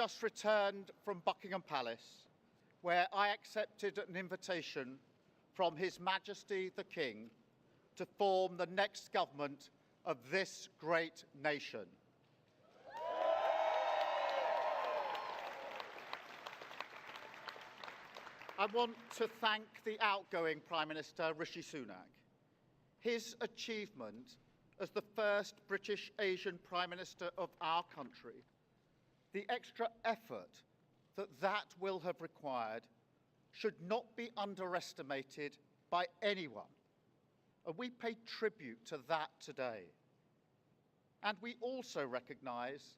just returned from Buckingham Palace, where I accepted an invitation from His Majesty the King to form the next government of this great nation. I want to thank the outgoing Prime Minister, Rishi Sunak. His achievement as the first British Asian Prime Minister of our country, the extra effort that will have required, should not be underestimated by anyone. And we pay tribute to that today. And we also recognise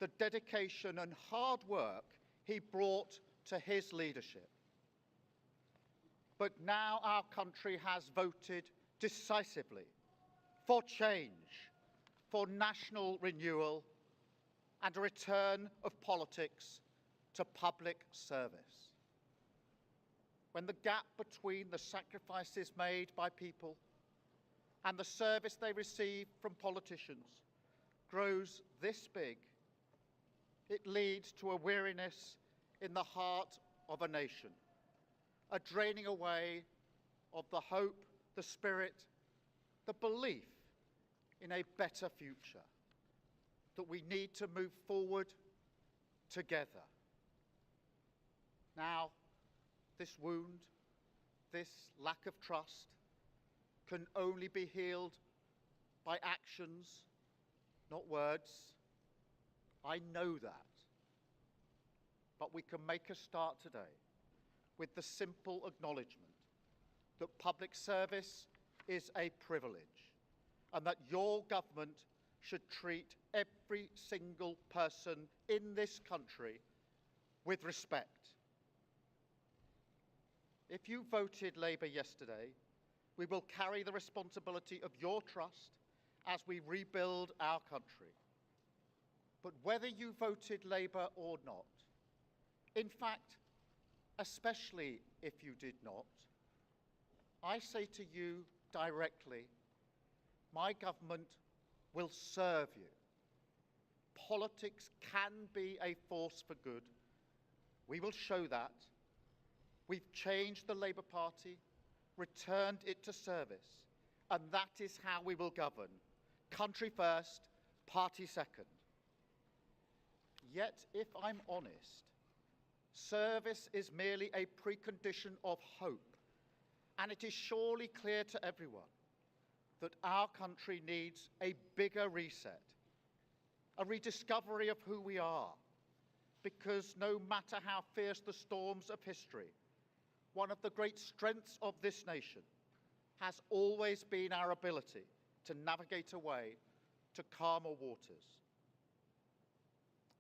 the dedication and hard work he brought to his leadership. But now our country has voted decisively for change, for national renewal, and a return of politics to public service. When the gap between the sacrifices made by people and the service they receive from politicians grows this big, it leads to a weariness in the heart of a nation, a draining away of the hope, the spirit, the belief in a better future, that we need to move forward together. Now, this wound, this lack of trust, can only be healed by actions, not words. I know that. But we can make a start today with the simple acknowledgement that public service is a privilege and that your government should treat every single person in this country with respect. If you voted Labour yesterday, we will carry the responsibility of your trust as we rebuild our country. But whether you voted Labour or not, in fact, especially if you did not, I say to you directly, my government will serve you. Politics can be a force for good. We will show that. We've changed the Labour Party, returned it to service, and that is how we will govern. Country first, party second. Yet, if I'm honest, service is merely a precondition of hope, and it is surely clear to everyone that our country needs a bigger reset, a rediscovery of who we are, because no matter how fierce the storms of history, one of the great strengths of this nation has always been our ability to navigate a way to calmer waters.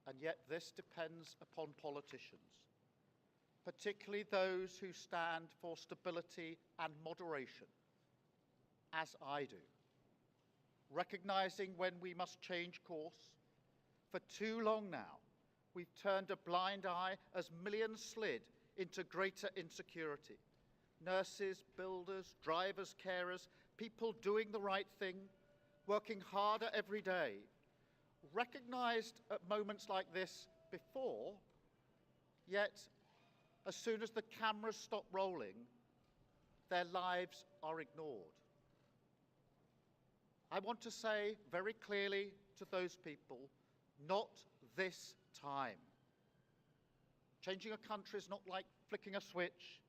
And yet this depends upon politicians, particularly those who stand for stability and moderation, as I do, recognising when we must change course. For too long now, we've turned a blind eye as millions slid into greater insecurity. Nurses, builders, drivers, carers, people doing the right thing, working harder every day, recognised at moments like this before, yet as soon as the cameras stop rolling, their lives are ignored. I want to say very clearly to those people, not this time. Changing a country is not like flicking a switch.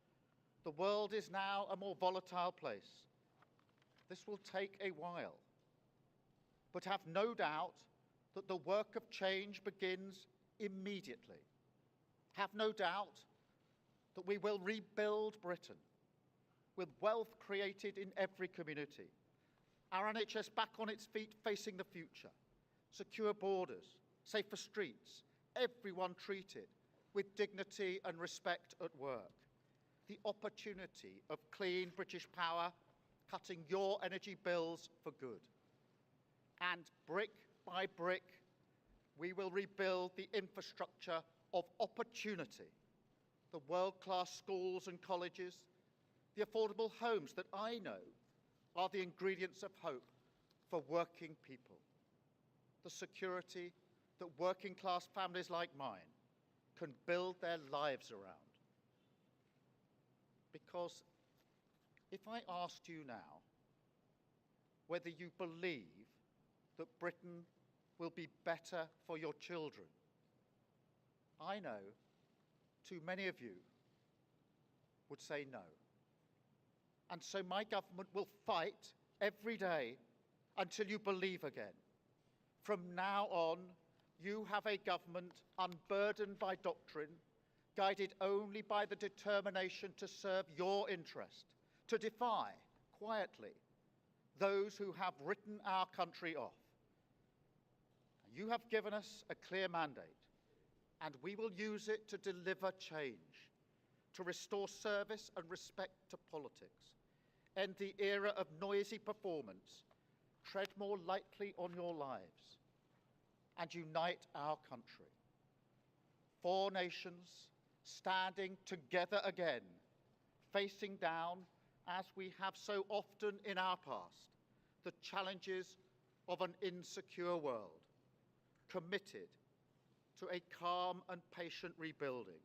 The world is now a more volatile place. This will take a while. But have no doubt that the work of change begins immediately. Have no doubt that we will rebuild Britain with wealth created in every community, our NHS back on its feet facing the future, secure borders, safer streets, everyone treated with dignity and respect at work, the opportunity of clean British power cutting your energy bills for good. And brick by brick, we will rebuild the infrastructure of opportunity, the world-class schools and colleges, the affordable homes that I know are the ingredients of hope for working people, the security that working-class families like mine can build their lives around. Because if I asked you now whether you believe that Britain will be better for your children, I know too many of you would say no. And so my government will fight every day until you believe again. From now on, you have a government unburdened by doctrine, guided only by the determination to serve your interest, to defy, quietly, those who have written our country off. You have given us a clear mandate, and we will use it to deliver change, to restore service and respect to politics, end the era of noisy performance, tread more lightly on your lives, and unite our country. 4 nations standing together again, facing down, as we have so often in our past, the challenges of an insecure world, committed to a calm and patient rebuilding.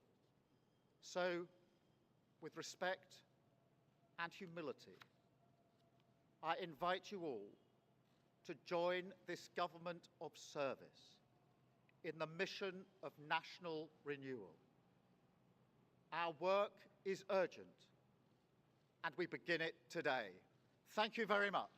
So, with respect and humility, I invite you all to join this government of service in the mission of national renewal. Our work is urgent, and we begin it today. Thank you very much.